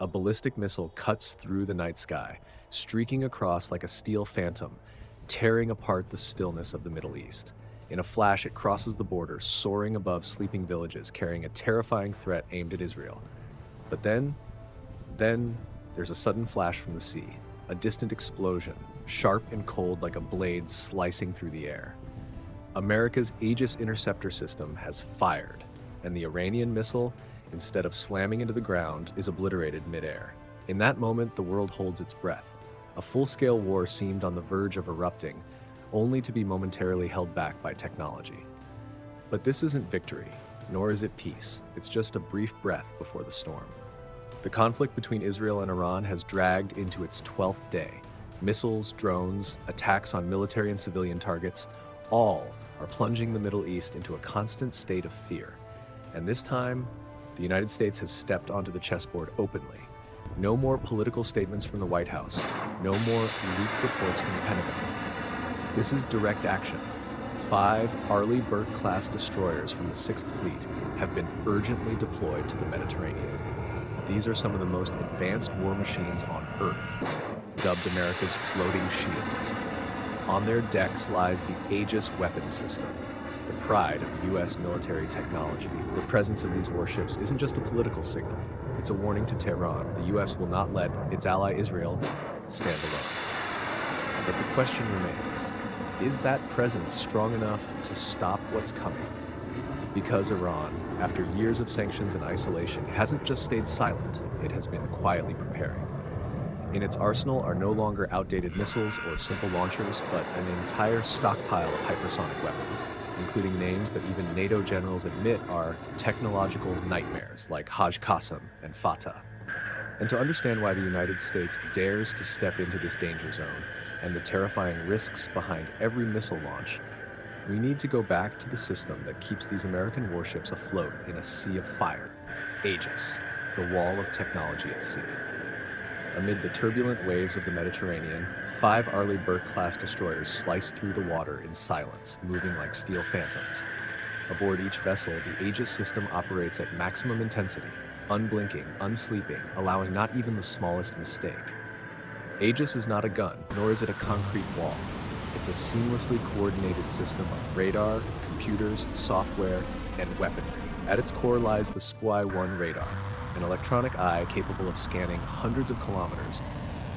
A ballistic missile cuts through the night sky, streaking across like a steel phantom, tearing apart the stillness of the Middle East. In a flash, it crosses the border, soaring above sleeping villages, carrying a terrifying threat aimed at Israel. But then, there's a sudden flash from the sea, a distant explosion, sharp and cold like a blade slicing through the air. America's Aegis interceptor system has fired, and the Iranian missile, instead of slamming into the ground, is obliterated midair. In that moment, the world holds its breath. A full-scale war seemed on the verge of erupting, only to be momentarily held back by technology. But this isn't victory, nor is it peace. It's just a brief breath before the storm. The conflict between Israel and Iran has dragged into its 12th day. Missiles, drones, attacks on military and civilian targets, all are plunging the Middle East into a constant state of fear. And this time, the United States has stepped onto the chessboard openly. No more political statements from the White House. No more leaked reports from the Pentagon. This is direct action. 5 Arleigh Burke-class destroyers from the 6th Fleet have been urgently deployed to the Mediterranean. These are some of the most advanced war machines on Earth, dubbed America's floating shields. On their decks lies the Aegis weapons system, the pride of U.S. military technology. The presence of these warships isn't just a political signal. It's a warning to Tehran. The U.S. will not let its ally Israel stand alone. But the question remains, is that presence strong enough to stop what's coming? Because Iran, after years of sanctions and isolation, hasn't just stayed silent, it has been quietly preparing. In its arsenal are no longer outdated missiles or simple launchers, but an entire stockpile of hypersonic weapons, including names that even NATO generals admit are technological nightmares, like Haj Qassem and Fattah. And to understand why the United States dares to step into this danger zone, and the terrifying risks behind every missile launch, we need to go back to the system that keeps these American warships afloat in a sea of fire: Aegis, the wall of technology at sea. Amid the turbulent waves of the Mediterranean, 5 Arleigh Burke-class destroyers slice through the water in silence, moving like steel phantoms. Aboard each vessel, the Aegis system operates at maximum intensity, unblinking, unsleeping, allowing not even the smallest mistake. Aegis is not a gun, nor is it a concrete wall. It's a seamlessly coordinated system of radar, computers, software, and weaponry. At its core lies the SPY-1 radar, an electronic eye capable of scanning hundreds of kilometers,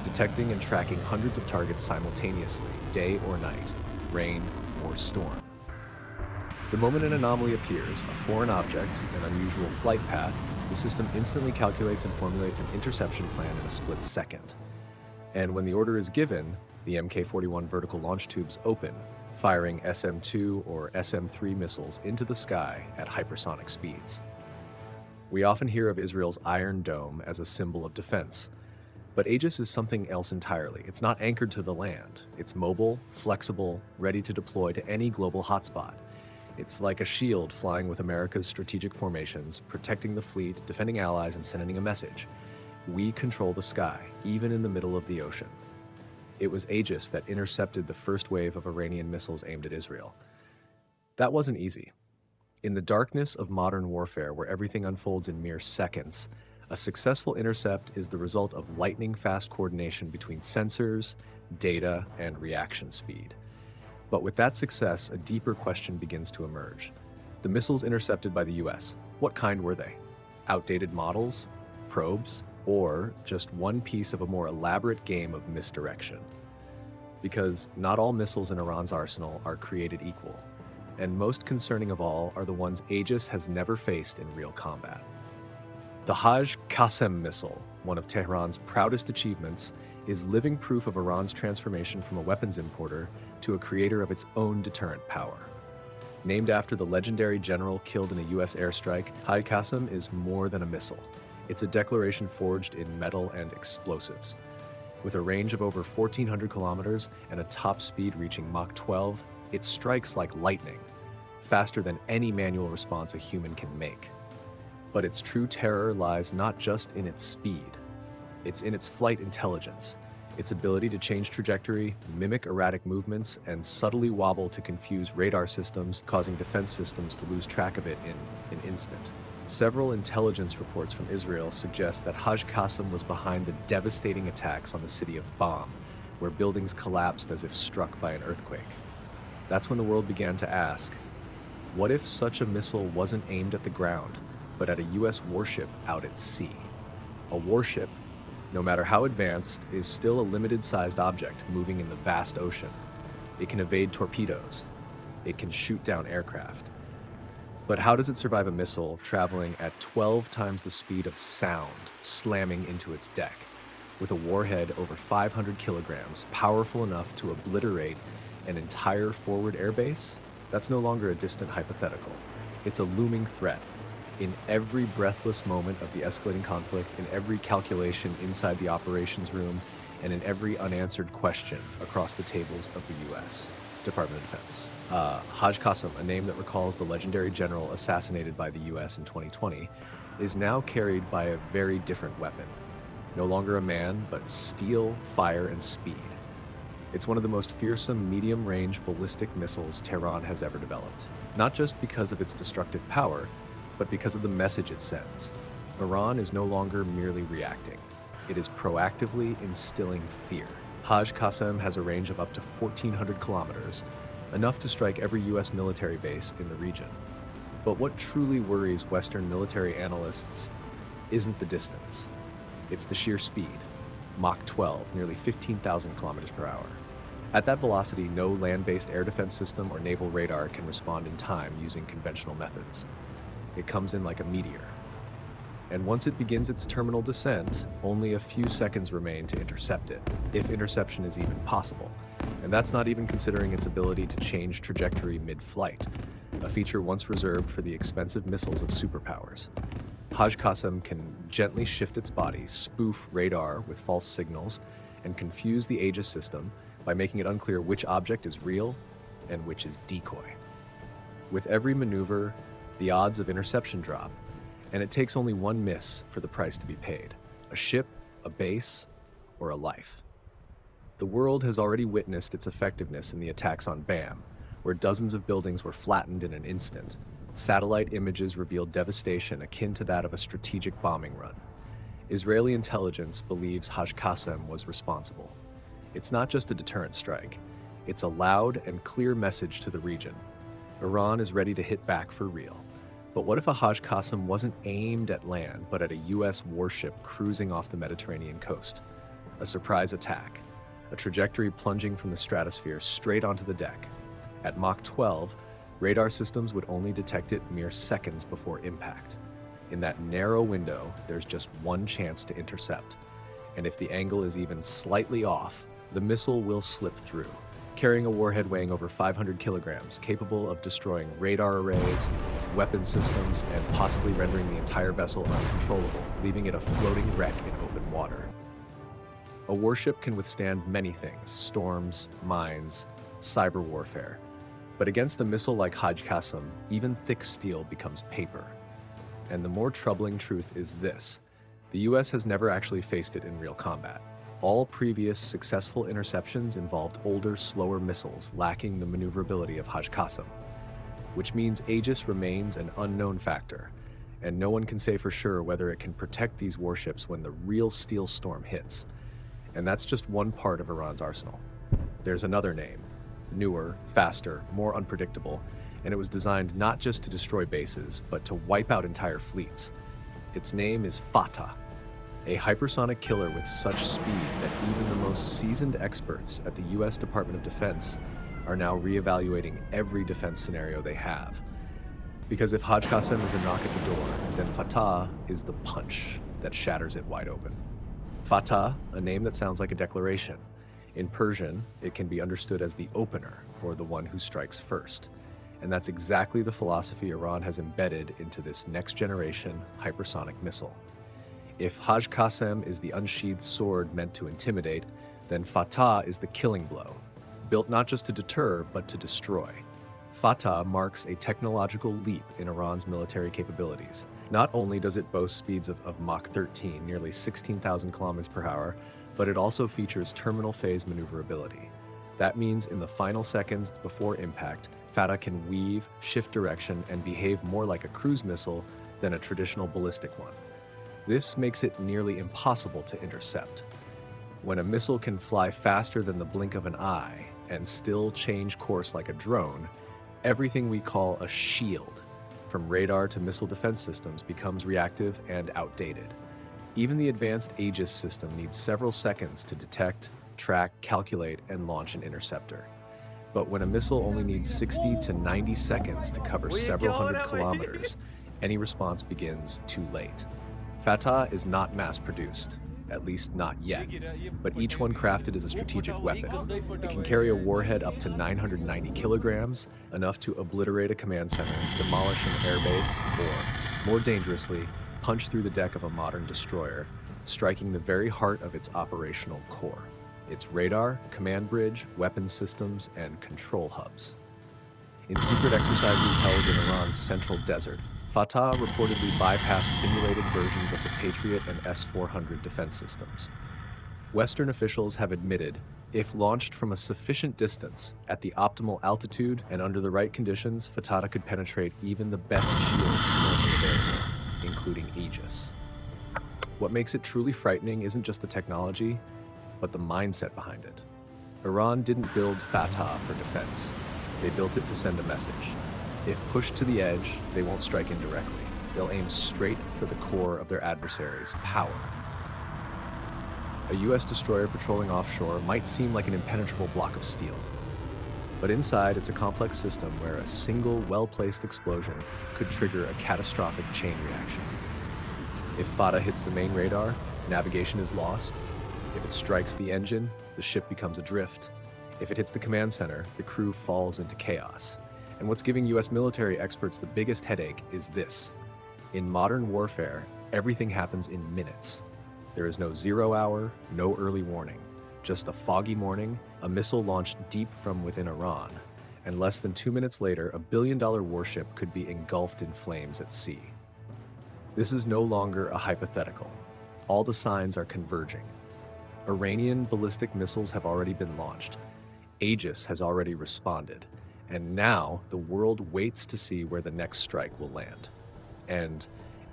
detecting and tracking hundreds of targets simultaneously, day or night, rain or storm. The moment an anomaly appears, a foreign object, an unusual flight path, the system instantly calculates and formulates an interception plan in a split second. And when the order is given, the Mk-41 vertical launch tubes open, firing SM-2 or SM-3 missiles into the sky at hypersonic speeds. We often hear of Israel's Iron Dome as a symbol of defense, but Aegis is something else entirely. It's not anchored to the land. It's mobile, flexible, ready to deploy to any global hotspot. It's like a shield flying with America's strategic formations, protecting the fleet, defending allies, and sending a message. We control the sky, even in the middle of the ocean. It was Aegis that intercepted the first wave of Iranian missiles aimed at Israel. That wasn't easy. In the darkness of modern warfare, where everything unfolds in mere seconds, a successful intercept is the result of lightning-fast coordination between sensors, data, and reaction speed. But with that success, a deeper question begins to emerge. The missiles intercepted by the US, what kind were they? Outdated models? Probes? Or just one piece of a more elaborate game of misdirection? Because not all missiles in Iran's arsenal are created equal, and most concerning of all are the ones Aegis has never faced in real combat. The Haj Qassem missile, one of Tehran's proudest achievements, is living proof of Iran's transformation from a weapons importer to a creator of its own deterrent power. Named after the legendary general killed in a US airstrike, Haj Qassem is more than a missile. It's a declaration forged in metal and explosives. With a range of over 1,400 kilometers and a top speed reaching Mach 12, it strikes like lightning, faster than any manual response a human can make. But its true terror lies not just in its speed. It's in its flight intelligence, its ability to change trajectory, mimic erratic movements, and subtly wobble to confuse radar systems, causing defense systems to lose track of it in an instant. Several intelligence reports from Israel suggest that Haj Qassem was behind the devastating attacks on the city of Bam, where buildings collapsed as if struck by an earthquake. That's when the world began to ask, what if such a missile wasn't aimed at the ground, but at a US warship out at sea? A warship, no matter how advanced, is still a limited-sized object moving in the vast ocean. It can evade torpedoes. It can shoot down aircraft. But how does it survive a missile traveling at 12 times the speed of sound, slamming into its deck, with a warhead over 500 kilograms, powerful enough to obliterate an entire forward airbase? That's no longer a distant hypothetical. It's a looming threat. In every breathless moment of the escalating conflict, in every calculation inside the operations room, and in every unanswered question across the tables of the U.S. Department of Defense. Haj Qassem, a name that recalls the legendary general assassinated by the U.S. in 2020, is now carried by a very different weapon. No longer a man, but steel, fire, and speed. It's one of the most fearsome medium-range ballistic missiles Tehran has ever developed. Not just because of its destructive power, but because of the message it sends. Iran is no longer merely reacting. It is proactively instilling fear. Haj Qassem has a range of up to 1,400 kilometers, enough to strike every U.S. military base in the region. But what truly worries Western military analysts isn't the distance. It's the sheer speed. Mach 12, nearly 15,000 kilometers per hour. At that velocity, no land-based air defense system or naval radar can respond in time using conventional methods. It comes in like a meteor. And once it begins its terminal descent, only a few seconds remain to intercept it, if interception is even possible. And that's not even considering its ability to change trajectory mid-flight, a feature once reserved for the expensive missiles of superpowers. Haj Qassem can gently shift its body, spoof radar with false signals, and confuse the Aegis system by making it unclear which object is real and which is decoy. With every maneuver, the odds of interception drop, and it takes only one miss for the price to be paid: a ship, a base, or a life. The world has already witnessed its effectiveness in the attacks on Bam, where dozens of buildings were flattened in an instant. Satellite images revealed devastation akin to that of a strategic bombing run. Israeli intelligence believes Haj Qassem was responsible. It's not just a deterrent strike. It's a loud and clear message to the region. Iran is ready to hit back for real. But what if a Haj Qassem wasn't aimed at land, but at a U.S. warship cruising off the Mediterranean coast? A surprise attack, a trajectory plunging from the stratosphere straight onto the deck. At Mach 12, radar systems would only detect it mere seconds before impact. In that narrow window, there's just one chance to intercept. And if the angle is even slightly off, the missile will slip through, carrying a warhead weighing over 500 kilograms, capable of destroying radar arrays, weapon systems, and possibly rendering the entire vessel uncontrollable, leaving it a floating wreck in open water. A warship can withstand many things: storms, mines, cyber warfare. But against a missile like Haj Qassem, even thick steel becomes paper. And the more troubling truth is this: the US has never actually faced it in real combat. All previous successful interceptions involved older, slower missiles lacking the maneuverability of Haj Qassem, which means Aegis remains an unknown factor, and no one can say for sure whether it can protect these warships when the real steel storm hits. And that's just one part of Iran's arsenal. There's another name, newer, faster, more unpredictable, and it was designed not just to destroy bases, but to wipe out entire fleets. Its name is Fattah, a hypersonic killer with such speed that even the most seasoned experts at the US Department of Defense are now reevaluating every defense scenario they have. Because if Haj Qassem is a knock at the door, then Fattah is the punch that shatters it wide open. Fattah, a name that sounds like a declaration. In Persian, it can be understood as the opener, or the one who strikes first. And that's exactly the philosophy Iran has embedded into this next-generation hypersonic missile. If Haj Qassem is the unsheathed sword meant to intimidate, then Fattah is the killing blow, built not just to deter, but to destroy. Fattah marks a technological leap in Iran's military capabilities. Not only does it boast speeds of Mach 13, nearly 16,000 kilometers per hour, but it also features terminal phase maneuverability. That means in the final seconds before impact, Fattah can weave, shift direction, and behave more like a cruise missile than a traditional ballistic one. This makes it nearly impossible to intercept. When a missile can fly faster than the blink of an eye and still change course like a drone, everything we call a shield, from radar to missile defense systems, becomes reactive and outdated. Even the advanced Aegis system needs several seconds to detect, track, calculate, and launch an interceptor. But when a missile only needs 60 to 90 seconds to cover several hundred kilometers, any response begins too late. Fattah is not mass-produced, at least not yet, but each one crafted as a strategic weapon. It can carry a warhead up to 990 kilograms, enough to obliterate a command center, demolish an airbase, or, more dangerously, punch through the deck of a modern destroyer, striking the very heart of its operational core: its radar, command bridge, weapons systems, and control hubs. In secret exercises held in Iran's central desert, Fattah reportedly bypassed simulated versions of the Patriot and S-400 defense systems. Western officials have admitted, if launched from a sufficient distance, at the optimal altitude and under the right conditions, Fattah could penetrate even the best shields currently available, including Aegis. What makes it truly frightening isn't just the technology, but the mindset behind it. Iran didn't build Fattah for defense. They built it to send a message. If pushed to the edge, they won't strike indirectly. They'll aim straight for the core of their adversary's power. A US destroyer patrolling offshore might seem like an impenetrable block of steel. But inside, it's a complex system where a single, well-placed explosion could trigger a catastrophic chain reaction. If Fattah hits the main radar, navigation is lost. If it strikes the engine, the ship becomes adrift. If it hits the command center, the crew falls into chaos. And what's giving US military experts the biggest headache is this: in modern warfare, everything happens in minutes. There is no 0 hour, no early warning. Just a foggy morning, a missile launched deep from within Iran, and less than 2 minutes later, a billion-dollar warship could be engulfed in flames at sea. This is no longer a hypothetical. All the signs are converging. Iranian ballistic missiles have already been launched. Aegis has already responded. And now the world waits to see where the next strike will land. And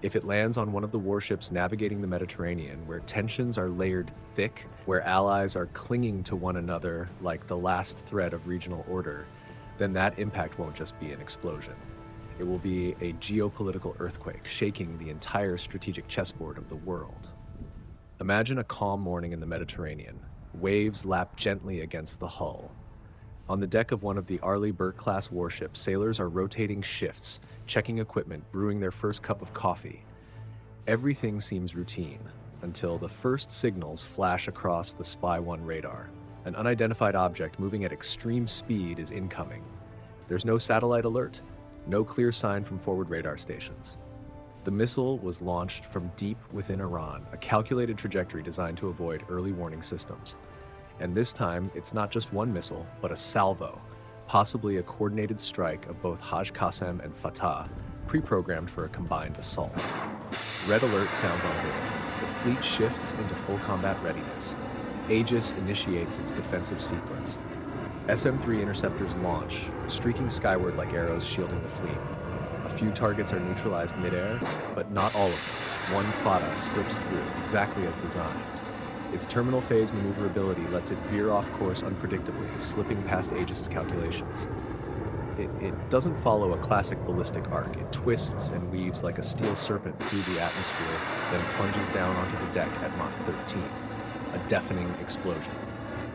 if it lands on one of the warships navigating the Mediterranean, where tensions are layered thick, where allies are clinging to one another like the last thread of regional order, then that impact won't just be an explosion. It will be a geopolitical earthquake, shaking the entire strategic chessboard of the world. Imagine a calm morning in the Mediterranean. Waves lap gently against the hull. On the deck of one of the Arleigh Burke-class warships, sailors are rotating shifts, checking equipment, brewing their first cup of coffee. Everything seems routine, until the first signals flash across the Spy 1 radar. An unidentified object moving at extreme speed is incoming. There's no satellite alert, no clear sign from forward radar stations. The missile was launched from deep within Iran, a calculated trajectory designed to avoid early warning systems. And this time, it's not just one missile, but a salvo, possibly a coordinated strike of both Haj Qassem and Fattah, pre-programmed for a combined assault. Red alert sounds on board. The fleet shifts into full combat readiness. Aegis initiates its defensive sequence. SM-3 interceptors launch, streaking skyward like arrows shielding the fleet. A few targets are neutralized midair, but not all of them. One Fattah slips through, exactly as designed. Its terminal phase maneuverability lets it veer off course unpredictably, slipping past Aegis's calculations. It doesn't follow a classic ballistic arc. It twists and weaves like a steel serpent through the atmosphere, then plunges down onto the deck at Mach 13. A deafening explosion.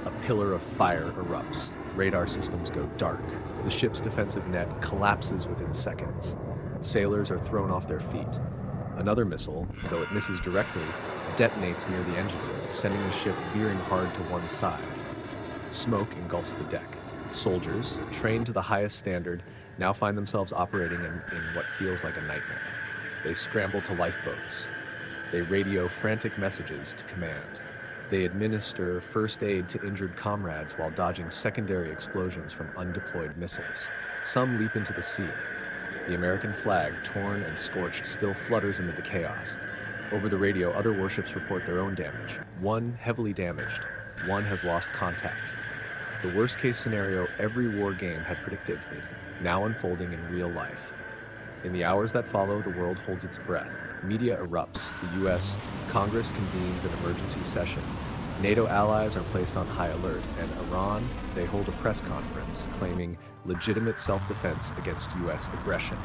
A pillar of fire erupts. Radar systems go dark. The ship's defensive net collapses within seconds. Sailors are thrown off their feet. Another missile, though it misses directly, detonates near the engine room, sending the ship veering hard to one side. Smoke engulfs the deck. Soldiers, trained to the highest standard, now find themselves operating in what feels like a nightmare. They scramble to lifeboats. They radio frantic messages to command. They administer first aid to injured comrades while dodging secondary explosions from undeployed missiles. Some leap into the sea. The American flag, torn and scorched, still flutters amid the chaos. Over the radio, other warships report their own damage. One heavily damaged. One has lost contact. The worst-case scenario every war game had predicted, now unfolding in real life. In the hours that follow, the world holds its breath. Media erupts. The U.S. Congress convenes an emergency session. NATO allies are placed on high alert, and Iran, they hold a press conference claiming legitimate self-defense against U.S. aggression.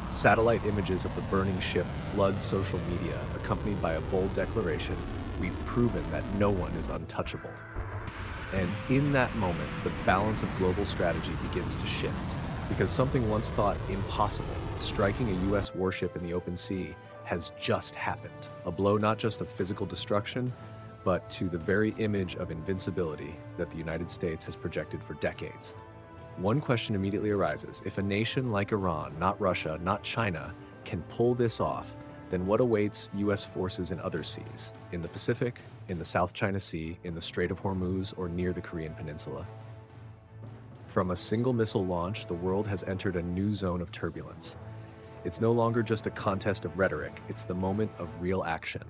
Satellite images of the burning ship flood social media, accompanied by a bold declaration, "We've proven that no one is untouchable." And in that moment, the balance of global strategy begins to shift, because something once thought impossible, striking a U.S. warship in the open sea, has just happened. A blow not just of physical destruction, but to the very image of invincibility that the United States has projected for decades. One question immediately arises: if a nation like Iran, not Russia, not China, can pull this off, then what awaits U.S. forces in other seas? In the Pacific, in the South China Sea, in the Strait of Hormuz, or near the Korean Peninsula? From a single missile launch, the world has entered a new zone of turbulence. It's no longer just a contest of rhetoric, it's the moment of real action.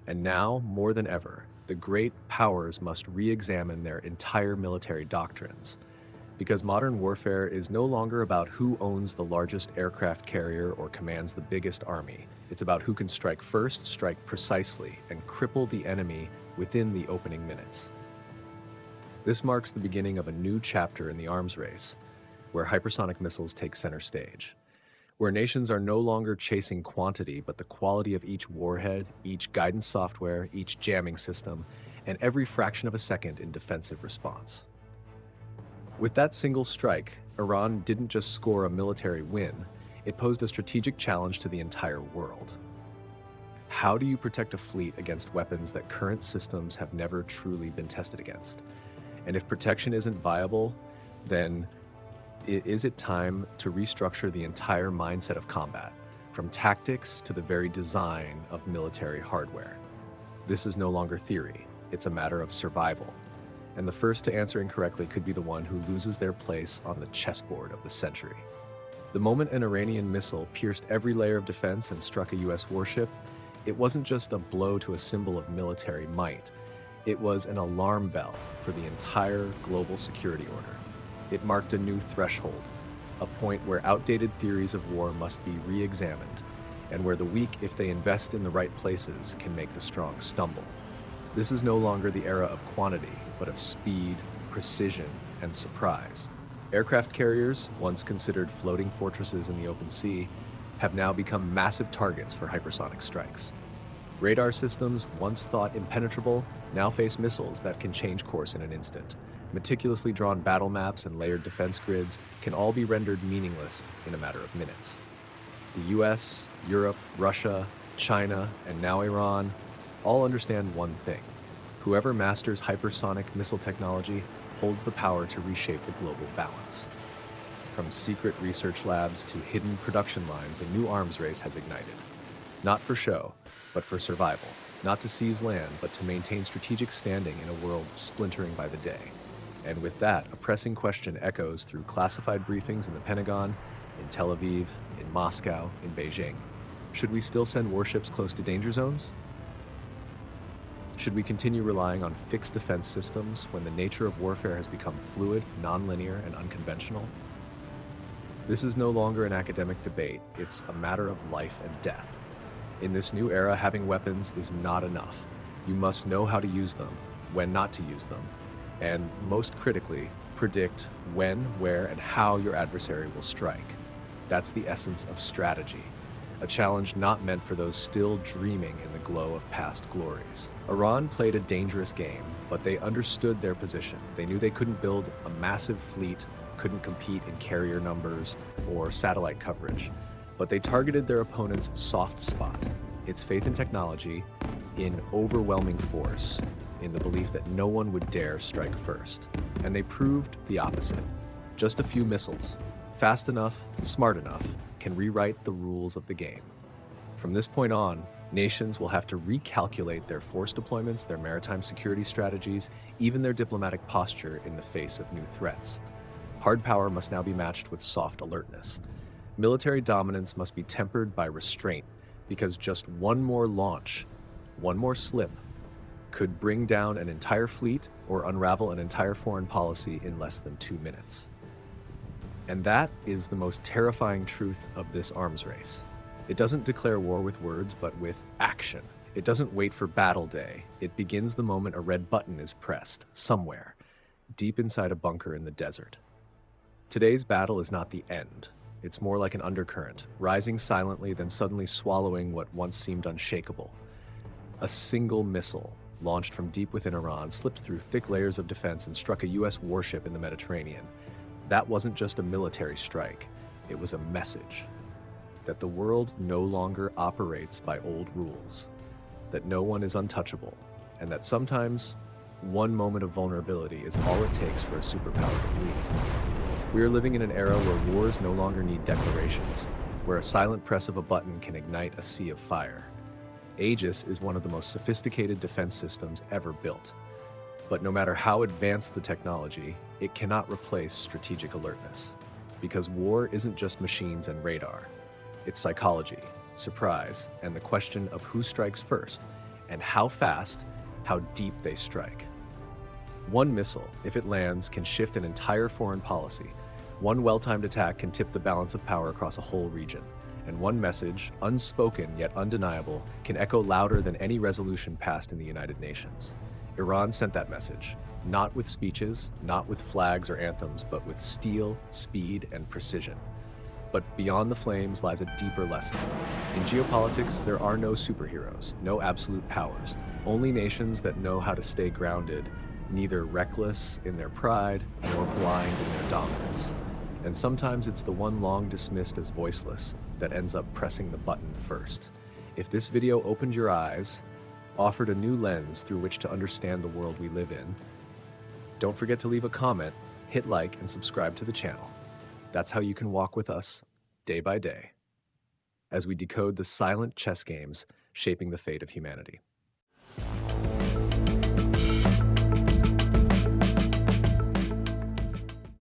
And now, more than ever, the great powers must re-examine their entire military doctrines. Because modern warfare is no longer about who owns the largest aircraft carrier or commands the biggest army. It's about who can strike first, strike precisely, and cripple the enemy within the opening minutes. This marks the beginning of a new chapter in the arms race, where hypersonic missiles take center stage, where nations are no longer chasing quantity, but the quality of each warhead, each guidance software, each jamming system, and every fraction of a second in defensive response. With that single strike, Iran didn't just score a military win, it posed a strategic challenge to the entire world. How do you protect a fleet against weapons that current systems have never truly been tested against? And if protection isn't viable, then is it time to restructure the entire mindset of combat, from tactics to the very design of military hardware? This is no longer theory, it's a matter of survival. And the first to answer incorrectly could be the one who loses their place on the chessboard of the century. The moment an Iranian missile pierced every layer of defense and struck a U.S. warship, it wasn't just a blow to a symbol of military might. It was an alarm bell for the entire global security order. It marked a new threshold, a point where outdated theories of war must be re-examined, and where the weak, if they invest in the right places, can make the strong stumble. This is no longer the era of quantity, but of speed, precision, and surprise. Aircraft carriers, once considered floating fortresses in the open sea, have now become massive targets for hypersonic strikes. Radar systems, once thought impenetrable, now face missiles that can change course in an instant. Meticulously drawn battle maps and layered defense grids can all be rendered meaningless in a matter of minutes. The US, Europe, Russia, China, and now Iran all understand one thing: whoever masters hypersonic missile technology holds the power to reshape the global balance. From secret research labs to hidden production lines, a new arms race has ignited. Not for show, but for survival. Not to seize land, but to maintain strategic standing in a world splintering by the day. And with that, a pressing question echoes through classified briefings in the Pentagon, in Tel Aviv, in Moscow, in Beijing. Should we still send warships close to danger zones? Should we continue relying on fixed defense systems when the nature of warfare has become fluid, nonlinear, and unconventional? This is no longer an academic debate, it's a matter of life and death. In this new era, having weapons is not enough. You must know how to use them, when not to use them, and most critically, predict when, where, and how your adversary will strike. That's the essence of strategy, a challenge not meant for those still dreaming in the glow of past glories. Iran played a dangerous game, but they understood their position. They knew they couldn't build a massive fleet, couldn't compete in carrier numbers or satellite coverage, but they targeted their opponent's soft spot, its faith in technology, in overwhelming force, in the belief that no one would dare strike first. And they proved the opposite. Just a few missiles, fast enough, smart enough, can rewrite the rules of the game. From this point on, nations will have to recalculate their force deployments, their maritime security strategies, even their diplomatic posture in the face of new threats. Hard power must now be matched with soft alertness. Military dominance must be tempered by restraint, because just one more launch, one more slip, could bring down an entire fleet or unravel an entire foreign policy in less than 2 minutes. And that is the most terrifying truth of this arms race. It doesn't declare war with words, but with action. It doesn't wait for battle day. It begins the moment a red button is pressed, somewhere, deep inside a bunker in the desert. Today's battle is not the end. It's more like an undercurrent, rising silently, then suddenly swallowing what once seemed unshakable. A single missile, launched from deep within Iran, slipped through thick layers of defense and struck a U.S. warship in the Mediterranean. That wasn't just a military strike. It was a message that the world no longer operates by old rules, that no one is untouchable, and that sometimes one moment of vulnerability is all it takes for a superpower to bleed. We are living in an era where wars no longer need declarations, where a silent press of a button can ignite a sea of fire. Aegis is one of the most sophisticated defense systems ever built. But no matter how advanced the technology, it cannot replace strategic alertness. Because war isn't just machines and radar. It's psychology, surprise, and the question of who strikes first, and how fast, how deep they strike. One missile, if it lands, can shift an entire foreign policy. One well-timed attack can tip the balance of power across a whole region. And one message, unspoken yet undeniable, can echo louder than any resolution passed in the United Nations. Iran sent that message, not with speeches, not with flags or anthems, but with steel, speed, and precision. But beyond the flames lies a deeper lesson. In geopolitics, there are no superheroes, no absolute powers, only nations that know how to stay grounded, neither reckless in their pride nor blind in their dominance. And sometimes it's the one long dismissed as voiceless that ends up pressing the button first. If this video opened your eyes, offered a new lens through which to understand the world we live in, don't forget to leave a comment, hit like, and subscribe to the channel. That's how you can walk with us, day by day, as we decode the silent chess games shaping the fate of humanity.